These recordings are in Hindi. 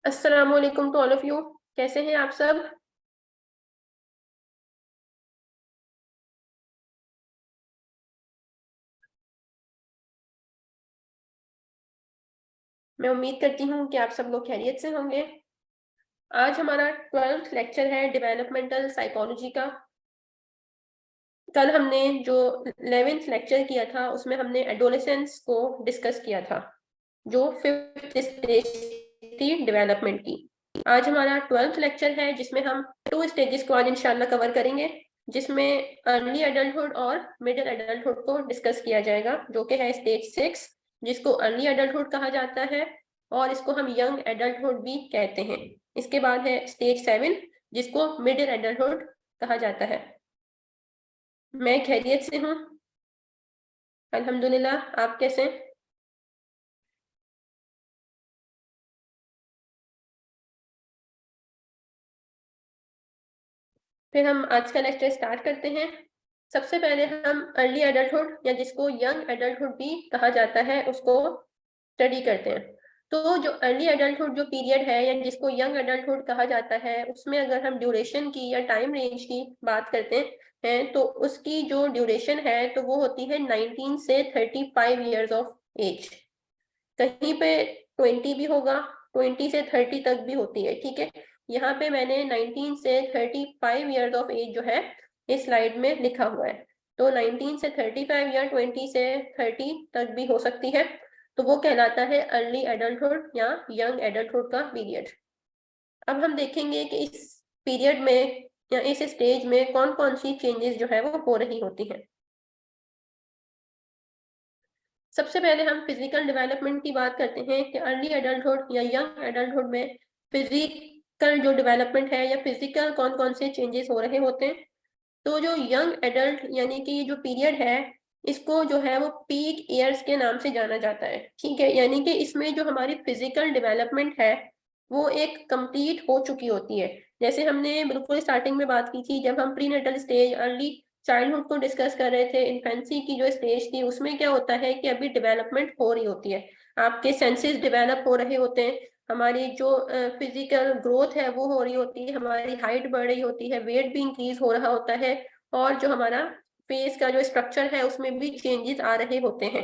अस्सलामुअलैकुम टू ऑल ऑफ यू। कैसे हैं आप सब? मैं उम्मीद करती हूँ कि आप सब लोग खैरियत से होंगे। आज हमारा 12th लेक्चर है डेवलपमेंटल साइकोलॉजी का। कल हमने जो 11th लेक्चर किया था उसमें हमने एडोलेसेंस को डिस्कस किया था, जो 5th स्टेज थी डेवलपमेंट की। आज हमारा 12th लेक्चर है जिसमें हम 2 स्टेजेस को आज इंशाल्लाह कवर करेंगे, जिसमें अर्ली एडल्टहुड और मिडिल एडल्टहुड को डिस्कस किया जाएगा, जो कि है स्टेज 6, जिसको अर्ली एडल्टहुड कहा जाता है और इसको हम यंग एडल्टहुड भी कहते हैं। इसके बाद है स्टेज 7, जिसको मिडिल एडल्टहुड कहा जाता है। मैं खैरियत से हूँ अल्हम्दुलिल्लाह। आप कैसे? फिर हम आज का लेक्चर स्टार्ट करते हैं। सबसे पहले हम अर्ली एडल्टहुड या जिसको यंग एडल्टहुड भी कहा जाता है उसको स्टडी करते हैं। तो जो अर्ली एडल्टहुड जो पीरियड है या जिसको यंग एडल्टहुड कहा जाता है, उसमें अगर हम ड्यूरेशन की या टाइम रेंज की बात करते हैं तो उसकी जो ड्यूरेशन है तो वो होती है 19 से 35 ईयर्स ऑफ एज। कहीं पे 20 भी होगा, 20 से 30 तक भी होती है, ठीक है। यहाँ पे मैंने 19 से 35 ईयर्स ऑफ एज जो है इस स्लाइड में लिखा हुआ है। तो 19 से 35 या 20 से 30 तक भी हो सकती है, तो वो कहलाता है अर्ली एडल्टहुड या यंग एडल्टहुड का पीरियड। अब हम देखेंगे कि इस पीरियड में या इस स्टेज में कौन कौन सी चेंजेस जो है वो हो रही होती हैं। सबसे पहले हम फिजिकल डेवलपमेंट की बात करते हैं कि अर्ली एडल्टहुड या यंग एडल्टहुड में फिजिकल जो डेवलपमेंट है या फिजिकल कौन कौन से चेंजेस हो रहे होते हैं। तो जो यंग एडल्ट यानी कि ये जो पीरियड है, इसको जो है वो पीक ईयर्स के नाम से जाना जाता है, ठीक है। यानी कि इसमें जो हमारी फिजिकल डेवलपमेंट है वो एक कंप्लीट हो चुकी होती है। जैसे हमने बिल्कुल स्टार्टिंग में बात की थी जब हम प्रीनेटल स्टेज अर्ली चाइल्डहुड को डिस्कस कर रहे थे, इन्फेंसी की जो स्टेज थी, उसमें क्या होता है कि अभी डेवलपमेंट हो रही होती है, आपके सेंसेस डेवलप हो रहे होते हैं, हमारी जो फिजिकल ग्रोथ है वो हो रही होती है, हमारी हाइट बढ़ रही होती है, वेट भी इंक्रीज हो रहा होता है, और जो हमारा फेस का जो स्ट्रक्चर है उसमें भी चेंजेस आ रहे होते हैं।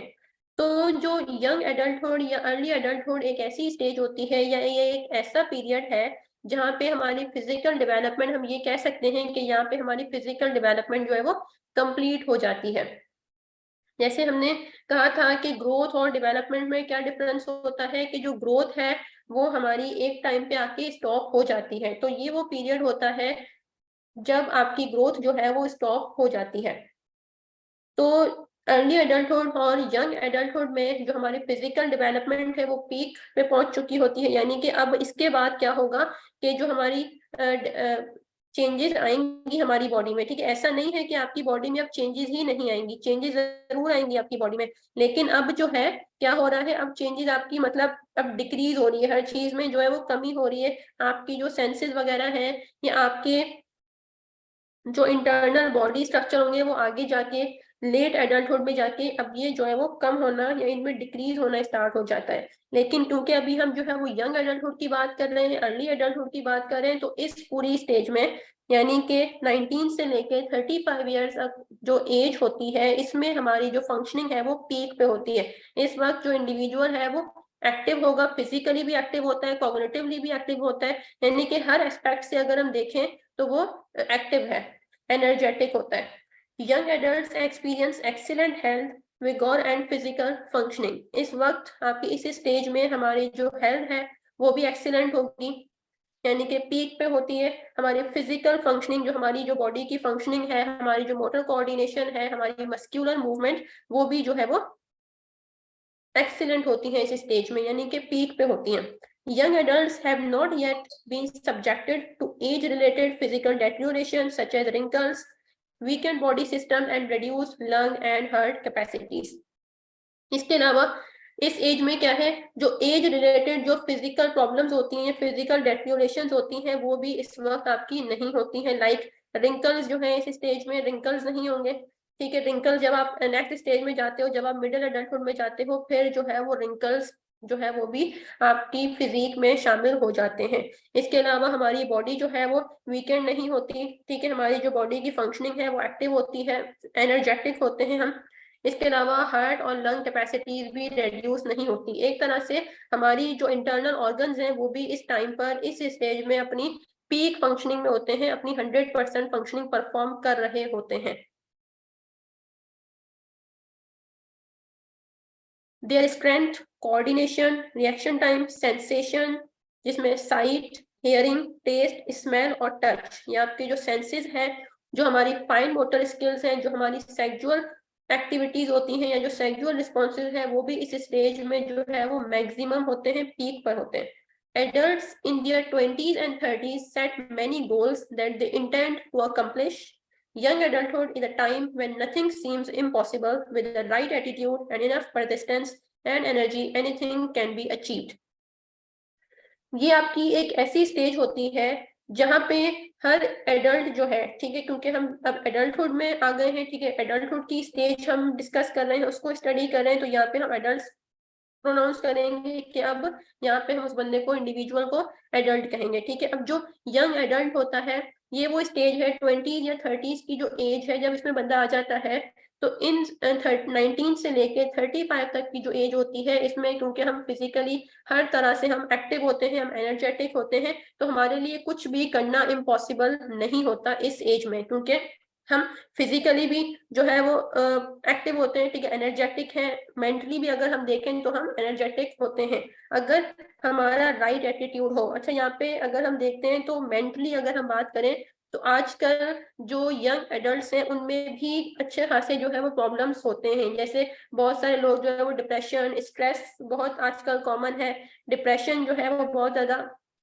तो जो यंग एडल्टहुड या अर्ली एडल्टहुड एक ऐसी स्टेज होती है या ये एक ऐसा पीरियड है जहाँ पे हमारी फिजिकल डेवलपमेंट, हम ये कह सकते हैं कि यहाँ पे हमारी फिजिकल डेवलपमेंट जो है वो कंप्लीट हो जाती है। जैसे हमने कहा था कि ग्रोथ और डेवलपमेंट में क्या डिफरेंस होता है कि जो ग्रोथ है वो हमारी एक टाइम पे आके स्टॉप हो जाती है। तो ये वो पीरियड होता है जब आपकी ग्रोथ जो है वो स्टॉप हो जाती है। तो अर्ली एडल्टहुड और यंग एडल्टहुड में जो हमारी फिजिकल डेवलपमेंट है वो पीक पे पहुंच चुकी होती है, यानी कि अब इसके बाद क्या होगा कि जो हमारी चेंजेस आएंगी हमारी बॉडी में, ठीक है। ऐसा नहीं है कि आपकी बॉडी में अब चेंजेस ही नहीं आएंगी, चेंजेस जरूर आएंगी आपकी बॉडी में, लेकिन अब जो है क्या हो रहा है, अब चेंजेस आपकी मतलब अब डिक्रीज हो रही है, हर चीज में जो है वो कमी हो रही है। आपकी जो सेंसेस वगैरह हैं या आपके जो इंटरनल बॉडी स्ट्रक्चर होंगे वो आगे जाके लेट एडल्टहुड में जाके अब ये जो है वो कम होना या इनमें डिक्रीज होना स्टार्ट हो जाता है। लेकिन क्योंकि अभी हम जो है वो यंग एडल्टहुड की बात कर रहे हैं, अर्ली एडल्टहुड की बात कर रहे हैं, तो इस पूरी स्टेज में यानी कि 19 से लेके 35 ईयर्स तक जो एज होती है, इसमें हमारी जो फंक्शनिंग है वो पीक पे होती है। इस वक्त जो इंडिविजुअल है वो एक्टिव होगा, फिजिकली भी एक्टिव होता है, कॉग्निटिवली भी एक्टिव होता है, यानी कि हर एस्पेक्ट से अगर हम देखें तो वो एक्टिव है, एनर्जेटिक होता है। Young adults experience excellent health, vigour and physical functioning. इस वक्त आपकी इस स्टेज में हमारी जो हेल्थ है वो भी एक्सीलेंट होगी, यानी कि पीक पे होती है। हमारी फिजिकल फंक्शनिंग, जो हमारी जो बॉडी की फंक्शनिंग है, हमारी जो मोटर कोऑर्डिनेशन है, हमारी मस्क्यूलर मूवमेंट, वो भी जो है वो एक्सीलेंट होती है इस स्टेज में, यानी कि पीक पे होती हैं। Young adults have not yet been subjected to age-related physical deterioration such as wrinkles, weakened body system and reduced lung and heart capacities. इसके अलावा इस एज में क्या है, जो एज रिलेटेड जो फिजिकल प्रॉब्लम्स होती हैं, फिजिकल डेटोरेशन होती हैं, वो भी इस वक्त आपकी नहीं होती हैं। लाइक रिंकल्स जो है इस स्टेज में रिंकल्स नहीं होंगे, ठीक है। रिंकल्स जब आप नेक्स्ट स्टेज में जाते हो, जब आप मिडिल एडल्टहुड में जाते हो, फिर जो है वो रिंकल्स जो है वो भी आपकी फिजिक में शामिल हो जाते हैं। इसके अलावा हमारी बॉडी जो है वो वीकेंड नहीं होती, ठीक है, हमारी जो बॉडी की फंक्शनिंग है वो एक्टिव होती है, एनर्जेटिक होते हैं हम। इसके अलावा हार्ट और लंग कैपेसिटीज भी रिड्यूस नहीं होती। एक तरह से हमारी जो इंटरनल ऑर्गन्स हैं वो भी इस टाइम पर इस स्टेज में अपनी पीक फंक्शनिंग में होते हैं, अपनी 100% फंक्शनिंग परफॉर्म कर रहे होते हैं। Their strength, coordination, reaction time, sensation, जिसमें साइट, हियरिंग, टेस्ट, स्मेल और टच, ये आपके जो सेंसेस हैं, जो हमारी फाइन मोटर स्किल्स हैं, जो हमारी सेक्सुअल एक्टिविटीज होती हैं या जो सेक्सुअल रिस्पॉन्सेज है वो भी इस स्टेज में जो है वो मैक्सिमम होते हैं, पीक पर होते हैं। Adults in their 20s and 30s set many goals that they intend to accomplish. Young adulthood is a time when nothing seems impossible. With the right attitude and enough persistence and energy, anything can be achieved. ये आपकी एक ऐसी स्टेज होती है जहाँ पे हर एडल्ट जो है, ठीक है, क्योंकि हम अब एडल्टहुड में आ गए हैं, ठीक है, एडल्टहुड की स्टेज हम डिस्कस कर रहे हैं, उसको स्टडी कर रहे हैं, तो यहाँ पे हम एडल्ट प्रोनाउंस करेंगे कि अब यहाँ पे हम उस बंदे को, इंडिविजुअल को एडल्ट कहेंगे, ठीक है। अब जो यंग एडल्ट होता है ये वो स्टेज है 20 या 30s की जो एज है, जब इसमें बंदा आ जाता है, तो इन 19 से लेके 35 तक की जो एज होती है, इसमें क्योंकि हम फिजिकली हर तरह से हम एक्टिव होते हैं, हम एनर्जेटिक होते हैं, तो हमारे लिए कुछ भी करना इम्पॉसिबल नहीं होता इस एज में, क्योंकि हम फिजिकली भी जो है वो एक्टिव होते हैं, ठीक है, एनर्जेटिक हैं, मेंटली भी अगर हम देखें तो हम एनर्जेटिक होते हैं, अगर हमारा राइट एटीट्यूड हो। अच्छा, यहाँ पे अगर हम देखते हैं तो मेंटली अगर हम बात करें तो आजकल जो यंग एडल्ट्स हैं उनमें भी अच्छे खासे जो है वो प्रॉब्लम्स होते हैं, जैसे बहुत सारे लोग जो है वो डिप्रेशन, स्ट्रेस बहुत आजकल कॉमन है, डिप्रेशन जो है वो बहुत ज्यादा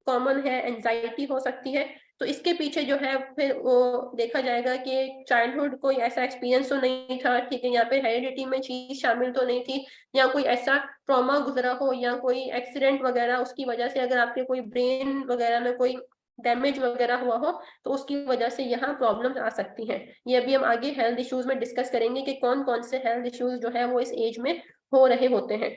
कॉमन है, एंजाइटी हो सकती है। तो इसके पीछे जो है फिर वो देखा जाएगा कि चाइल्डहुड कोई ऐसा एक्सपीरियंस तो नहीं था, ठीक है, यहाँ पे हेरिडिटी में चीज शामिल तो नहीं थी, या कोई ऐसा ट्रॉमा गुजरा हो या कोई एक्सीडेंट वगैरह उसकी वजह से अगर आपके कोई ब्रेन वगैरह में कोई डैमेज वगैरह हुआ हो तो उसकी वजह से यहाँ प्रॉब्लम्स आ सकती हैं। ये अभी हम आगे हेल्थ इश्यूज में डिस्कस करेंगे कि कौन कौन से हेल्थ इश्यूज जो है वो इस एज में हो रहे होते हैं।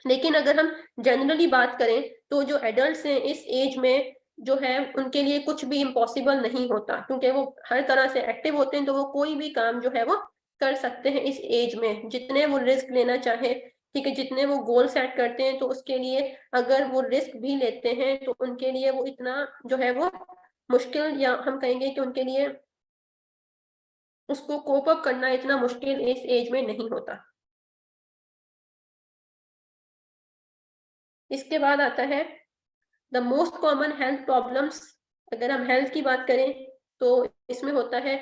लेकिन अगर हम जनरली बात करें तो जो एडल्ट्स हैं इस एज में जो है उनके लिए कुछ भी इम्पॉसिबल नहीं होता, क्योंकि वो हर तरह से एक्टिव होते हैं, तो वो कोई भी काम जो है वो कर सकते हैं इस एज में, जितने वो रिस्क लेना चाहे, ठीक है, जितने वो गोल सेट करते हैं तो उसके लिए अगर वो रिस्क भी लेते हैं तो उनके लिए वो इतना जो है वो मुश्किल, या हम कहेंगे कि उनके लिए उसको कोप अप करना इतना मुश्किल इस एज में नहीं होता। इसके बाद आता है the most common health problems. अगर हम हेल्थ की बात करें तो इसमें होता है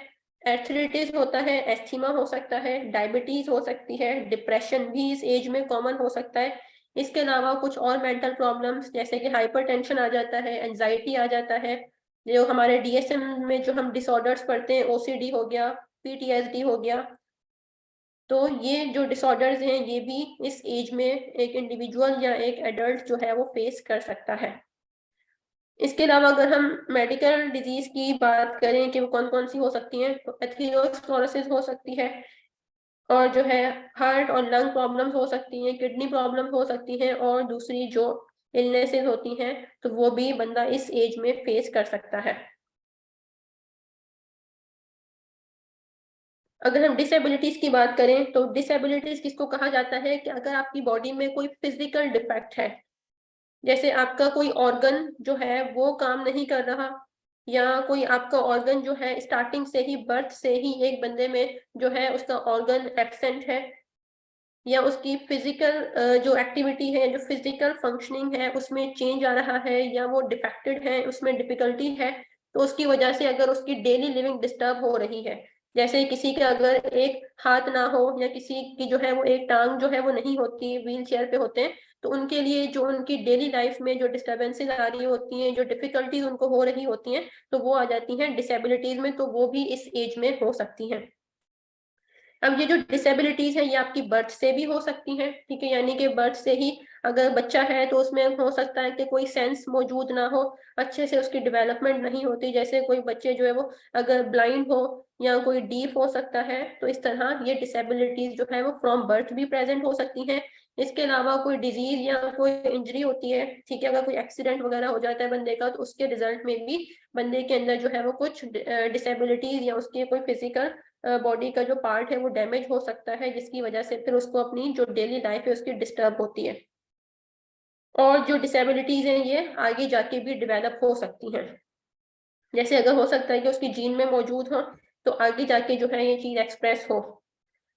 एर्थराइटिस होता है, एस्थीमा हो सकता है, डायबिटीज हो सकती है, डिप्रेशन भी इस एज में कॉमन हो सकता है। इसके अलावा कुछ और मेंटल प्रॉब्लम्स जैसे कि हाइपरटेंशन आ जाता है, एंजाइटी आ जाता है, जो हमारे डीएसएम में जो हम डिसऑर्डर्स पढ़ते हैं, ओसीडी हो गया, पीटीएसडी हो गया, तो ये जो डिसऑर्डर्स हैं ये भी इस एज में एक इंडिविजुअल या एक एडल्ट जो है वो फेस कर सकता है। इसके अलावा अगर हम मेडिकल डिजीज की बात करें कि वो कौन कौन सी हो सकती हैं, तो एथेरोस्क्लेरोसिस हो सकती है, और जो है हार्ट और लंग प्रॉब्लम्स हो सकती हैं, किडनी प्रॉब्लम हो सकती हैं, और दूसरी जो इलनेसेस होती हैं तो वो भी बंदा इस एज में फेस कर सकता है। अगर हम डिसेबिलिटीज की बात करें तो डिसेबिलिटीज किसको कहा जाता है कि अगर आपकी बॉडी में कोई फिजिकल डिफेक्ट है, जैसे आपका कोई ऑर्गन जो है वो काम नहीं कर रहा, या कोई आपका ऑर्गन जो है स्टार्टिंग से ही, बर्थ से ही एक बंदे में जो है उसका ऑर्गन एब्सेंट है, या उसकी फिजिकल जो एक्टिविटी है, जो फिजिकल फंक्शनिंग है उसमें चेंज आ रहा है, या वो डिफेक्टेड है, उसमें डिफिकल्टी है, तो उसकी वजह से अगर उसकी डेली लिविंग डिस्टर्ब हो रही है, जैसे किसी का अगर एक हाथ ना हो या किसी की जो है वो एक टांग जो है वो नहीं होती, व्हील चेयर पे होते हैं, तो उनके लिए जो उनकी डेली लाइफ में जो डिस्टर्बेंसेस आ रही होती हैं, जो डिफिकल्टीज उनको हो रही होती हैं, तो वो आ जाती हैं डिसेबिलिटीज में, तो वो भी इस एज में हो सकती हैं। अब ये जो डिसेबिलिटीज है ये आपकी बर्थ से भी हो सकती हैं, ठीक है, यानी कि बर्थ से ही अगर बच्चा है तो उसमें हो सकता है कि कोई सेंस मौजूद ना हो, अच्छे से उसकी डेवलपमेंट नहीं होती, जैसे कोई बच्चे जो है वो अगर ब्लाइंड हो या कोई डीफ हो सकता है, तो इस तरह ये डिसेबिलिटीज जो है वो फ्रॉम बर्थ भी प्रेजेंट हो सकती हैं, इसके अलावा कोई डिजीज या कोई इंजरी होती है, ठीक है, अगर कोई एक्सीडेंट वगैरह हो जाता है बंदे का, तो उसके रिजल्ट में भी बंदे के अंदर जो है वो कुछ डिसेबिलिटीज या उसके कोई फिजिकल बॉडी का जो पार्ट है वो डैमेज हो सकता है, जिसकी वजह से फिर उसको अपनी जो डेली लाइफ है उसकी डिस्टर्ब होती है। और जो डिसेबिलिटीज हैं ये आगे जाके भी डेवलप हो सकती हैं। जैसे अगर हो सकता है कि उसकी जीन में मौजूद हो, तो आगे जाके जो है ये चीज एक्सप्रेस हो।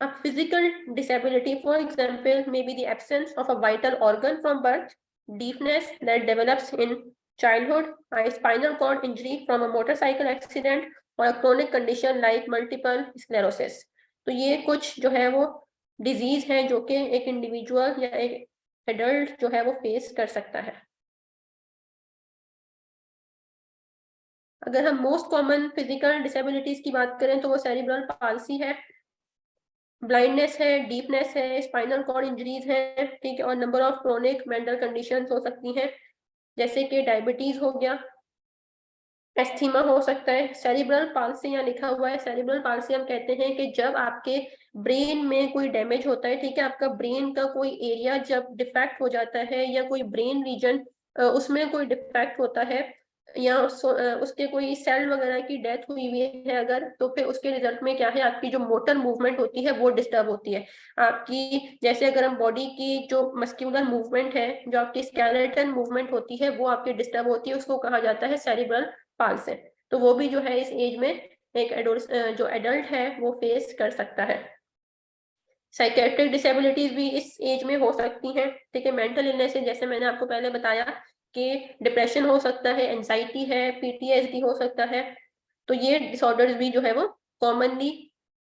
A physical disability, for example, may be the absence of a vital organ from birth, deafness that develops in childhood, a spinal cord injury from a motorcycle accident, or a chronic condition like multiple sclerosis. तो ये कुछ जो है वो डिजीज है जो कि एक इंडिविजुअल या एक एडल्ट जो है वो फेस कर सकता है। अगर हम मोस्ट कॉमन फिजिकल डिसेबिलिटीज की बात करें तो वो सेरिब्रल पाल्सी है, ब्लाइंडनेस है, डीपनेस है, स्पाइनल कॉर्ड इंजरीज है, ठीक है, और number of chronic mental conditions हो सकती हैं, जैसे कि डायबिटीज हो गया, एस्थीमा हो सकता है। सेरिब्रल पाल्सी यहाँ लिखा हुआ है, सेरिब्रल पाल्सी हम कहते हैं कि जब आपके ब्रेन में कोई डैमेज होता है, ठीक है, आपका ब्रेन का कोई एरिया जब डिफेक्ट हो जाता है या कोई ब्रेन रीजन उसमें कोई डिफेक्ट होता है या उसके कोई सेल वगैरह की डेथ हुई हुई है अगर, तो फिर उसके रिजल्ट में क्या है, आपकी जो मोटर मूवमेंट होती है वो डिस्टर्ब होती है। आपकी जैसे अगर हम बॉडी की जो मस्क्यूलर मूवमेंट है, जो आपकी स्केलेटन मूवमेंट होती है वो आपकी डिस्टर्ब होती है, उसको कहा जाता है सेरिब्रल पाल्सी। तो वो भी जो है इस एज में एक जो एडल्ट है वो फेस कर सकता है। साइकेट्रिक डिसेबिलिटीज भी इस एज में हो सकती हैं, ठीक है। मेंटल इलनेस है, जैसे मैंने आपको पहले बताया कि डिप्रेशन हो सकता है, एंजाइटी है, पीटीएसडी हो सकता है। तो ये डिसऑर्डर्स भी जो है वो कॉमनली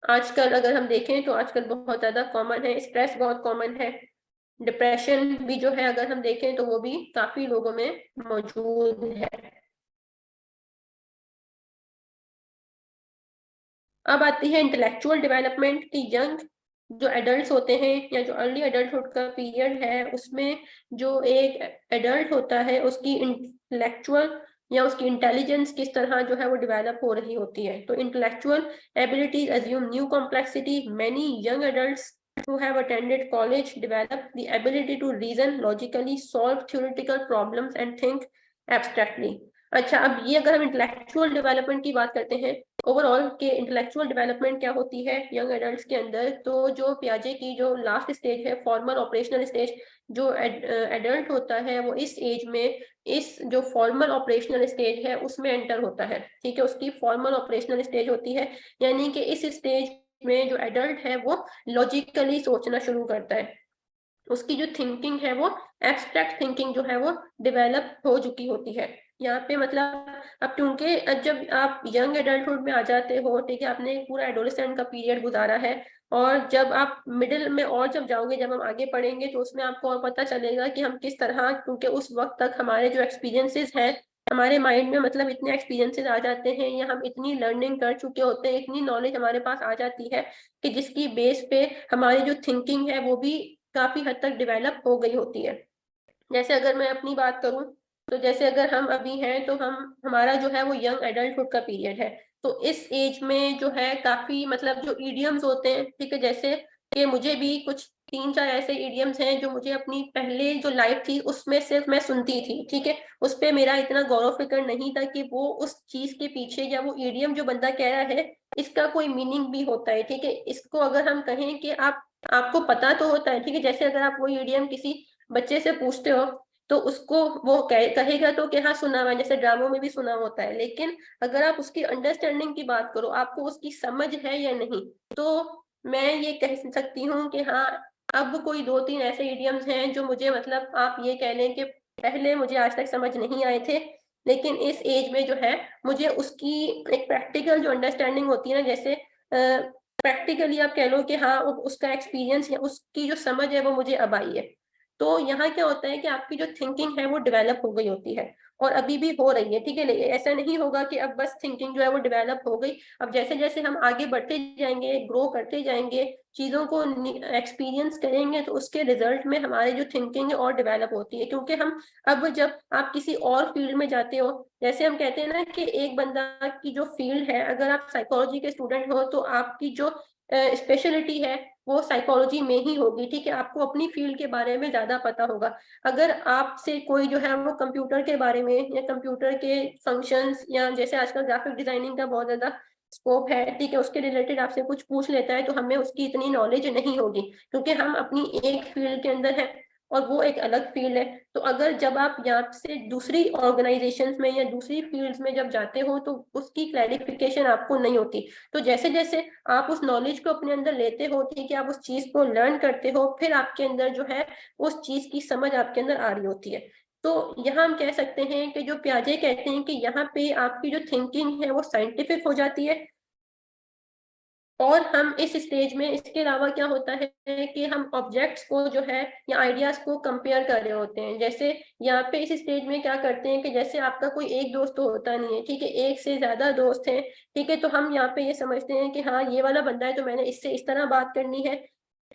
आजकल अगर हम देखें तो आजकल बहुत ज्यादा कॉमन है। स्ट्रेस बहुत कॉमन है, डिप्रेशन भी जो है अगर हम देखें तो वो भी काफी लोगों में मौजूद है। अब आती है इंटेलेक्चुअल डेवलपमेंट की। यंग जो एडल्ट होते हैं या जो अर्ली एडल्टहुड का पीरियड है उसमें जो एक एडल्ट होता है उसकी इंटेलेक्चुअल या उसकी इंटेलिजेंस किस तरह जो है वो डेवलप हो रही होती है। तो intellectual abilities assume new complexity. Many young adults who have attended college develop the ability to reason logically, solve theoretical problems and think abstractly। अच्छा, अब ये अगर हम इंटेलेक्चुअल डेवलपमेंट की बात करते हैं ओवरऑल के इंटेलेक्चुअल डेवलपमेंट क्या होती है यंग एडल्ट्स के अंदर, तो जो पियाजे की जो लास्ट स्टेज है फॉर्मल ऑपरेशनल स्टेज, जो एडल्ट होता है वो इस एज में इस जो फॉर्मल ऑपरेशनल स्टेज है उसमें एंटर होता है, ठीक है, उसकी फॉर्मल ऑपरेशनल स्टेज होती है। यानी कि इस स्टेज में जो एडल्ट है वो लॉजिकली सोचना शुरू करता है, उसकी जो थिंकिंग है वो एब्स्ट्रैक्ट थिंकिंग जो है वो डेवलप हो चुकी होती है। यहाँ पे मतलब अब क्योंकि जब आप यंग एडल्टहुड में आ जाते हो, ठीक है, आपने पूरा एडोलेसेंट का पीरियड गुजारा है, और जब आप मिडिल में और जब जाओगे, जब हम आगे पढ़ेंगे तो उसमें आपको और पता चलेगा कि हम किस तरह, क्योंकि उस वक्त तक हमारे जो एक्सपीरियंसेस हैं हमारे माइंड में, मतलब इतने एक्सपीरियंसेस आ जाते हैं या हम इतनी लर्निंग कर चुके होते हैं, इतनी नॉलेज हमारे पास आ जाती है कि जिसकी बेस पे हमारी जो थिंकिंग है वो भी काफी हद तक डेवलप हो गई होती है। जैसे अगर मैं अपनी बात करूं तो जैसे अगर हम अभी हैं तो हम हमारा जो है वो यंग एडल्टहुड का पीरियड है, तो इस एज में जो है काफी मतलब जो इडियम्स होते हैं, ठीक है, जैसे कि मुझे भी कुछ 3-4 ऐसे इडियम्स हैं जो मुझे अपनी पहले जो लाइफ थी उसमें सिर्फ मैं सुनती थी, ठीक है, उस पर मेरा इतना गौर फिक्र नहीं था कि वो उस चीज के पीछे या वो इडियम जो बंदा कह रहा है इसका कोई मीनिंग भी होता है, ठीक है। इसको अगर हम कहें कि आपको पता तो होता है, ठीक है, जैसे अगर आप वो इडियम किसी बच्चे से पूछते हो तो उसको वो कहेगा तो कि हाँ सुना हुआ है, जैसे ड्रामों में भी सुना होता है, लेकिन अगर आप उसकी अंडरस्टैंडिंग की बात करो, आपको उसकी समझ है या नहीं, तो मैं ये कह सकती हूँ कि हाँ अब कोई 2-3 ऐसे इडियम्स हैं जो मुझे मतलब आप ये कह लें कि पहले मुझे आज तक समझ नहीं आए थे, लेकिन इस एज में जो है मुझे उसकी एक प्रैक्टिकल जो अंडरस्टैंडिंग होती है ना, जैसे प्रैक्टिकली आप कह लो कि हाँ उसका एक्सपीरियंस है, उसकी जो समझ है वो मुझे अब आई है। तो यहाँ क्या होता है कि आपकी जो थिंकिंग है वो डेवलप हो गई होती है और अभी भी हो रही है, ठीक है, ऐसा नहीं होगा कि अब बस थिंकिंग जो है वो डेवलप हो गई। अब जैसे जैसे हम आगे बढ़ते जाएंगे, ग्रो करते जाएंगे, चीजों को एक्सपीरियंस करेंगे, तो उसके रिजल्ट में हमारी जो थिंकिंग है और डेवलप होती है, क्योंकि हम अब जब आप किसी और फील्ड में जाते हो, जैसे हम कहते हैं ना कि एक बंदा की जो फील्ड है, अगर आप साइकोलॉजी के स्टूडेंट हो तो आपकी जो स्पेशलिटी है वो साइकोलॉजी में ही होगी, ठीक है। आपको अपनी फील्ड के बारे में ज्यादा पता होगा। अगर आपसे कोई जो है वो कंप्यूटर के बारे में या कंप्यूटर के फंक्शंस या जैसे आजकल ग्राफिक डिजाइनिंग का बहुत ज्यादा स्कोप है, ठीक है, उसके रिलेटेड आपसे कुछ पूछ लेता है तो हमें उसकी इतनी नॉलेज नहीं होगी, क्योंकि हम अपनी एक फील्ड के अंदर हैं और वो एक अलग फील्ड है। तो अगर जब आप यहाँ से दूसरी ऑर्गेनाइजेशंस में या दूसरी फील्ड्स में जब जाते हो तो उसकी क्लैरिफिकेशन आपको नहीं होती। तो जैसे जैसे आप उस नॉलेज को अपने अंदर लेते हो, ठीक है, आप उस चीज को लर्न करते हो, फिर आपके अंदर जो है उस चीज की समझ आपके अंदर आ रही होती है। तो यहाँ हम कह सकते हैं कि जो पियाजे कहते हैं कि यहाँ पे आपकी जो थिंकिंग है वो साइंटिफिक हो जाती है। और हम इस स्टेज में इसके अलावा क्या होता है कि हम ऑब्जेक्ट्स को जो है या आइडियाज को कंपेयर कर रहे होते हैं। जैसे यहाँ पे इस स्टेज में क्या करते हैं कि जैसे आपका कोई एक दोस्त तो होता नहीं है, ठीक है, एक से ज्यादा दोस्त है, ठीक है, तो हम यहाँ पे ये समझते हैं कि हाँ ये वाला बंदा है तो मैंने इससे इस तरह बात करनी है।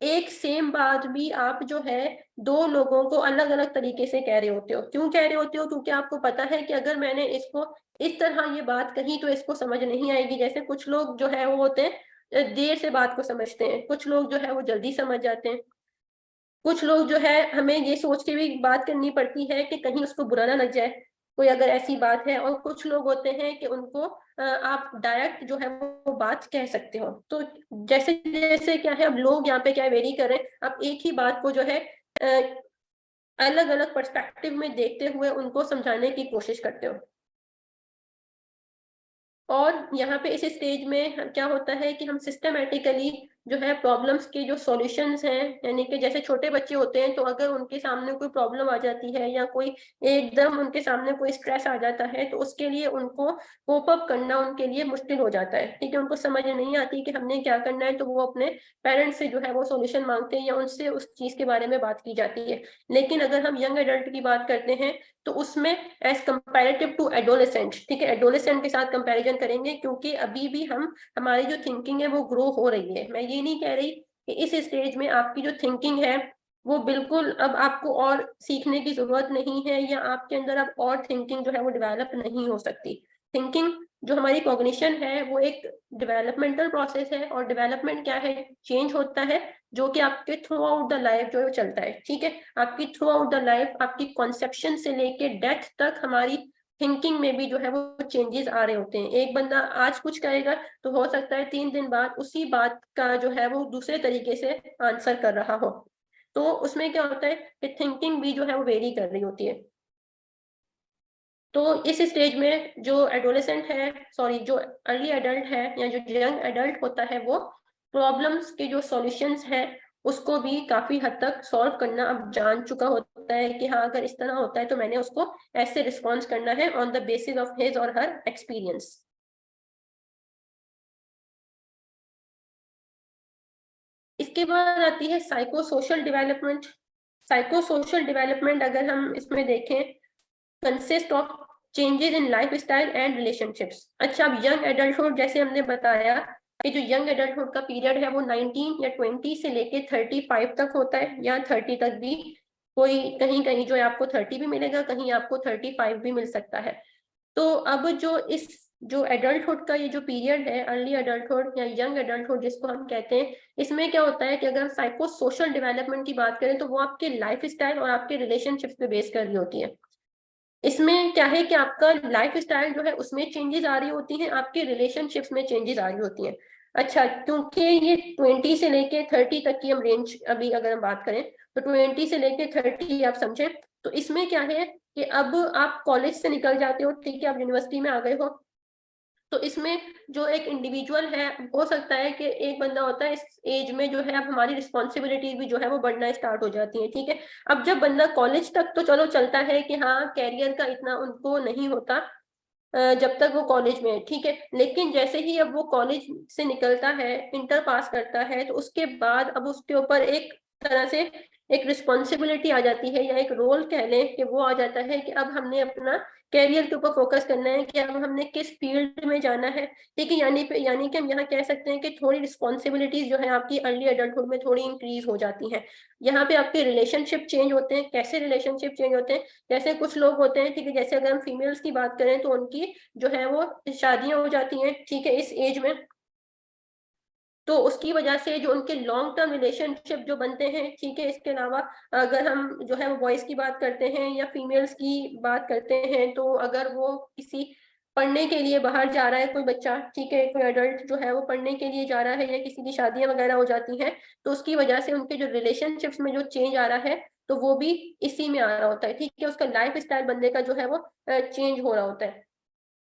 एक सेम बात भी आप जो है दो लोगों को अलग अलग तरीके से कह रहे होते हो। क्यों कह रहे होते हो? क्योंकि आपको पता है कि अगर मैंने इसको इस तरह ये बात कही तो इसको समझ नहीं आएगी। जैसे कुछ लोग जो है वो होते हैं देर से बात को समझते हैं, कुछ लोग जो है वो जल्दी समझ जाते हैं, कुछ लोग जो है हमें ये सोच के भी बात करनी पड़ती है कि कहीं उसको बुरा ना लग जाए कोई अगर ऐसी बात है। और कुछ लोग होते हैं कि उनको आप डायरेक्ट जो है वो बात कह सकते हो। तो जैसे जैसे क्या है, अब लोग यहाँ पे क्या वेरी कर रहे हैं, आप एक ही बात को जो है अलग अलग पर्सपेक्टिव में देखते हुए उनको समझाने की कोशिश करते हो। और यहाँ पे इस स्टेज में क्या होता है कि हम सिस्टमेटिकली जो है प्रॉब्लम्स के जो सॉल्यूशंस हैं, यानी कि जैसे छोटे बच्चे होते हैं तो अगर उनके सामने कोई प्रॉब्लम आ जाती है या कोई एकदम उनके सामने कोई स्ट्रेस आ जाता है तो उसके लिए उनको कोप अप करना उनके लिए मुश्किल हो जाता है, ठीक है, उनको समझ नहीं आती कि हमने क्या करना है, तो वो अपने पेरेंट्स से जो है वो सॉल्यूशन मांगते हैं या उनसे उस चीज के बारे में बात की जाती है। लेकिन अगर हम यंग एडल्ट की बात करते हैं तो उसमें एज कंपेरेटिव टू एडोलेसेंट, ठीक है, एडोलेसेंट के साथ कंपैरिजन करेंगे क्योंकि अभी भी हमारी जो थिंकिंग है वो ग्रो हो रही है। मैं ये नहीं कह रही कि इस स्टेज में आपकी जो थिंकिंग है वो बिल्कुल अब आपको और सीखने की जरूरत नहीं है या आपके अंदर अब और थिंकिंग जो है वो डेवलप नहीं हो सकती। थिंकिंग जो हमारी कॉग्निशन है वो एक डेवलपमेंटल प्रोसेस है और डेवलपमेंट क्या है, चेंज होता है जो कि आपके थ्रू आउट द लाइफ जो है चलता है, ठीक है। आपकी थ्रू आउट द लाइफ आपकी कॉन्सेप्शन से लेके डेथ तक हमारी थिंकिंग में भी जो है वो चेंजेस आ रहे होते हैं। एक बंदा आज कुछ करेगा तो हो सकता है 3 दिन बाद उसी बात का जो है वो दूसरे तरीके से आंसर कर रहा हो। तो उसमें क्या होता है कि थिंकिंग भी जो है वो वेरी कर रही होती है। तो इस स्टेज में जो एडोलेसेंट है, सॉरी, जो अर्ली एडल्ट है या जो यंग एडल्ट होता है वो प्रॉब्लम्स के जो सॉल्यूशंस है उसको भी काफी हद तक सॉल्व करना अब जान चुका होता है कि हाँ अगर इस तरह होता है तो मैंने उसको ऐसे रिस्पॉन्स करना है on the basis of his और हर एक्सपीरियंस। इसके बाद आती है psycho social development. Psycho social development अगर हम इसमें देखें consist of changes in life style and relationships. अच्छा, अब यंग एडल्टहुड जैसे हमने बताया कि जो यंग एडल्टहुड का पीरियड है वो 19 या 20 से लेके 35 तक होता है या 30 तक भी। कोई कहीं कहीं जो है आपको 30 भी मिलेगा, कहीं आपको 35 भी मिल सकता है। तो अब जो एडल्टहुड का ये जो पीरियड है, अर्ली एडल्टहुड या यंग एडल्टहुड जिसको हम कहते हैं, इसमें क्या होता है कि अगर साइको सोशल डेवलपमेंट की बात करें तो वो आपके लाइफ स्टाइल और आपके रिलेशनशिप्स पे बेस कर रही होती है। इसमें क्या है कि आपका लाइफ स्टाइल जो है उसमें चेंजेस आ रही होती हैं, आपके रिलेशनशिप्स में चेंजेस आ रही होती हैं। अच्छा, क्योंकि ये 20 से लेके 30 तक की हम रेंज अभी अगर हम बात करें तो 20 से लेके 30 आप समझे, तो इसमें क्या है कि अब आप कॉलेज से निकल जाते हो, ठीक है, आप यूनिवर्सिटी में आ गए हो। तो इसमें जो एक इंडिविजुअल है, हो सकता है कि एक बंदा होता है इस एज में जो है अब हमारी रिस्पॉन्सिबिलिटी भी जो है वो बढ़ना स्टार्ट हो जाती है, ठीक है। अब जब बंदा कॉलेज तक तो चलो चलता है कि हाँ कैरियर का इतना उनको नहीं होता जब तक वो कॉलेज में है, ठीक है, लेकिन जैसे ही अब वो कॉलेज से निकलता है, इंटर पास करता है, तो उसके बाद अब उसके ऊपर एक तरह से एक रिस्पॉन्सिबिलिटी आ जाती है या एक रोल कह लें कि वो आ जाता है कि अब हमने अपना कैरियर के ऊपर फोकस करना है कि अब हमने किस फील्ड में जाना है, ठीक है। यानी कि हम यहाँ कह सकते हैं कि थोड़ी रिस्पॉन्सिबिलिटीज जो है आपकी अर्ली एडल्टहुड में थोड़ी इंक्रीज हो जाती हैं। यहाँ पे आपके रिलेशनशिप चेंज होते हैं। कैसे रिलेशनशिप चेंज होते हैं? जैसे कुछ लोग होते हैं, ठीक है, जैसे अगर हम फीमेल्स की बात करें तो उनकी जो है वो शादियां हो जाती हैं, ठीक है, इस एज में। तो उसकी वजह से जो उनके लॉन्ग टर्म रिलेशनशिप जो बनते हैं, ठीक है, इसके अलावा अगर हम जो है वो बॉयज की बात करते हैं या फीमेल्स की बात करते हैं, तो अगर वो किसी पढ़ने के लिए बाहर जा रहा है कोई बच्चा, ठीक है, कोई अडल्ट जो है वो पढ़ने के लिए जा रहा है या किसी की शादियां वगैरह हो जाती हैं, तो उसकी वजह से उनके जो रिलेशनशिप्स में जो चेंज आ रहा है, तो वो भी इसी में आ रहा होता है, ठीक है, उसका लाइफ स्टाइल बनने का जो है वो चेंज हो रहा होता है।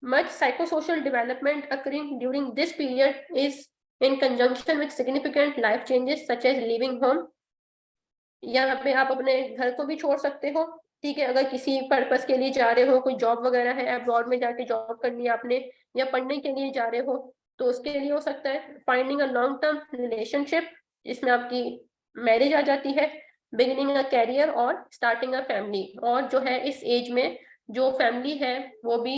Much psychosocial development occurring during this period is in conjunction with significant life changes such as leaving home. यहाँ पे आप अपने घर को भी छोड़ सकते हो, ठीक है, अगर किसी पर्पस के लिए जा रहे हो, कोई जॉब वगैरह है, अब्रॉड में जाके जॉब करनी है आपने, या पढ़ने के लिए जा रहे हो, तो उसके लिए हो सकता है। Finding a long term relationship, जिसमें आपकी मैरिज आ जाती है, बिगिनिंग अ कैरियर और स्टार्टिंग अ फैमिली, और जो है इस एज में जो फैमिली है वो भी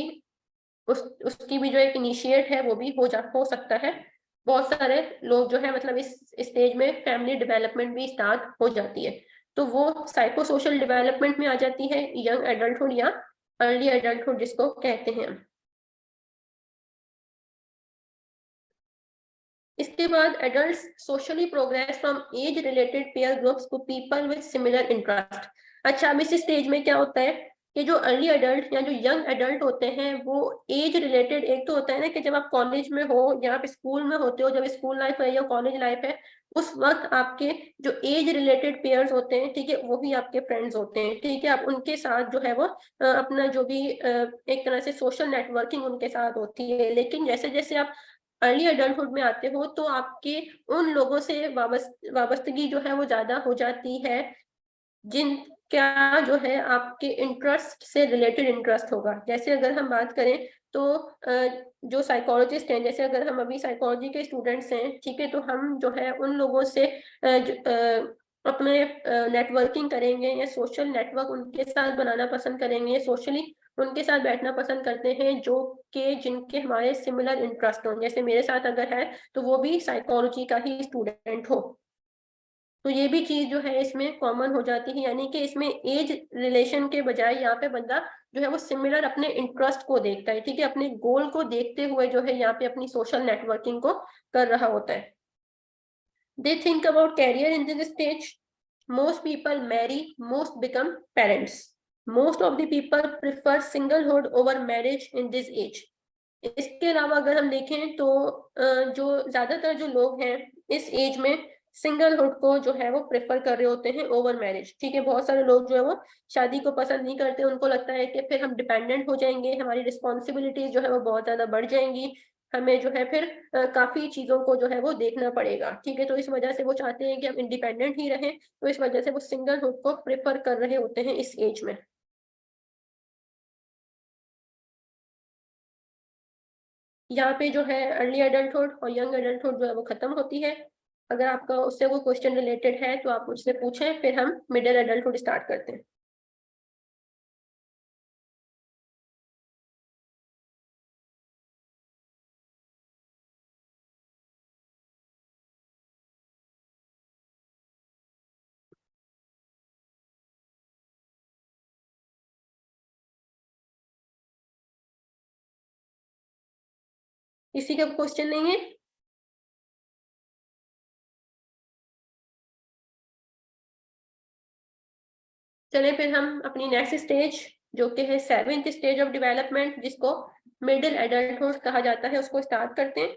उसकी भी जो एक इनिशिएट है वो भी हो सकता है। बहुत सारे लोग जो है मतलब इस स्टेज में फैमिली डेवलपमेंट भी स्टार्ट हो जाती है, तो वो साइको सोशल डेवलपमेंट में आ जाती है, यंग एडल्टहुड या अर्ली एडल्टहुड जिसको कहते हैं। इसके बाद adults socially progress from age related peer groups to people with similar interest. अच्छा, अब इस स्टेज में क्या होता है कि जो अर्ली एडल्ट या जो यंग एडल्ट होते हैं वो एज रिलेटेड, एक तो होता है ना कि जब आप कॉलेज में हो या आप स्कूल में होते हो, जब स्कूल लाइफ है या कॉलेज लाइफ है, उस वक्त आपके जो एज रिलेटेड पेयर्स होते हैं, ठीक है, वो भी आपके फ्रेंड्स होते हैं, ठीक है, आप उनके साथ जो है वो अपना जो भी एक तरह से सोशल नेटवर्किंग उनके साथ होती है। लेकिन जैसे जैसे आप अर्ली अडल्टहुड में आते हो तो आपके उन लोगों से वाबस्तगी जो है वो ज्यादा हो जाती है जिनका जो है आपके इंटरेस्ट से रिलेटेड इंटरेस्ट होगा। जैसे अगर हम बात करें तो जो साइकोलॉजिस्ट हैं, जैसे अगर हम अभी साइकोलॉजी के स्टूडेंट्स हैं, ठीक है, तो हम जो है उन लोगों से अपने नेटवर्किंग करेंगे या सोशल नेटवर्क उनके साथ बनाना पसंद करेंगे, सोशली उनके साथ बैठना पसंद करते हैं जो कि जिनके हमारे सिमिलर इंटरेस्ट हों। जैसे मेरे साथ अगर है तो वो भी साइकोलॉजी का ही स्टूडेंट हो, तो ये भी चीज जो है इसमें कॉमन हो जाती है, यानी कि इसमें एज रिलेशन के बजाय यहाँ पे बंदा जो है वो सिमिलर अपने इंटरेस्ट को देखता है, ठीक है, अपने गोल को देखते हुए जो है यहाँ पे अपनी सोशल नेटवर्किंग को कर रहा होता है। They think about career in this stage. Most people marry, most become parents. Most of the people prefer singlehood over marriage in this age. इसके अलावा अगर हम देखें तो जो ज्यादातर जो लोग हैं इस एज में सिंगलहुड को जो है वो प्रेफर कर रहे होते हैं ओवर मैरिज, ठीक है, बहुत सारे लोग जो है वो शादी को पसंद नहीं करते, उनको लगता है कि फिर हम डिपेंडेंट हो जाएंगे, हमारी रिस्पॉन्सिबिलिटीज जो है वो बहुत ज्यादा बढ़ जाएंगी, हमें जो है फिर काफी चीजों को जो है वो देखना पड़ेगा, ठीक है, तो इस वजह से वो चाहते हैं कि हम इंडिपेंडेंट ही रहें, तो इस वजह से वो सिंगलहुड को प्रेफर कर रहे होते हैं इस एज में। यहाँ पे जो है अर्ली एडल्टहुड और यंग एडल्टहुड जो है वो खत्म होती है। अगर आपका उससे कोई क्वेश्चन रिलेटेड है तो आप मुझसे पूछें, फिर हम मिडिल एडल्टहुड स्टार्ट करते हैं। किसी का क्वेश्चन नहीं है? चले फिर हम अपनी नेक्स्ट स्टेज जो कि है सेवेंथ स्टेज ऑफ डेवलपमेंट, जिसको मिडिल एडल्टहुड कहा जाता है, उसको स्टार्ट करते हैं।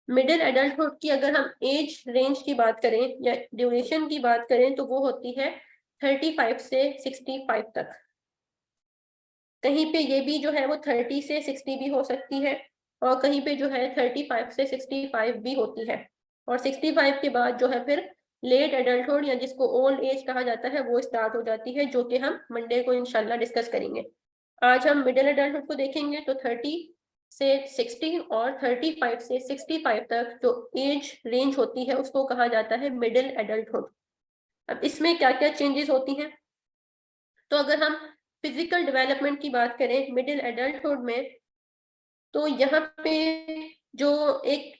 मिडिल एडल्टहुड की अगर हम एज रेंज की बात करें या ड्यूरेशन की बात करें तो वो होती है 35 से 65 तक। कहीं पे ये भी जो है वो 30 से 60 भी हो सकती है, और कहीं पे जो है 35 से 65 भी होती है, और 65 के बाद जो है फिर लेट एडल्टहुड या जिसको ओल्ड एज कहा जाता है वो स्टार्ट हो जाती है, जो कि हम मंडे को इंशाल्लाह डिस्कस करेंगे। आज हम मिडिल एडल्टहुड को देखेंगे, तो 30 से 60 और 35 से 65 तक जो एज रेंज होती है उसको कहा जाता है मिडिल एडल्टहुड। अब इसमें क्या क्या चेंजेस होती हैं, तो अगर हम फिजिकल डेवलपमेंट की बात करें मिडिल एडल्टहुड में, तो यहाँ पे जो एक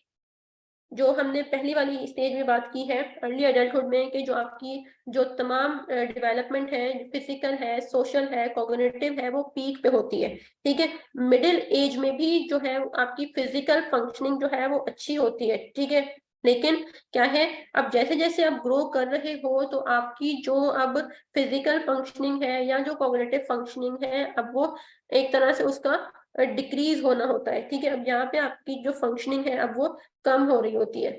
जो हमने पहली वाली स्टेज में बात की है अर्ली एडल्टहुड में, कि जो आपकी जो तमाम डेवलपमेंट है, फिजिकल है, सोशल है, कॉग्निटिव है, वो पीक पे होती है, ठीक है। मिडिल एज में भी जो है आपकी फिजिकल फंक्शनिंग जो है वो अच्छी होती है, ठीक है, लेकिन क्या है, अब जैसे-जैसे आप ग्रो कर रहे हो तो आपकी जो अब फिज़िकल फंक्शनिंग है या जो कॉग्निटिव फंक्शनिंग है, अब वो एक तरह से उसका डिक्रीज़ होना होता है, ठीक है? अब यहाँ पे आपकी जो फंक्शनिंग है, अब वो कम हो रही होती है।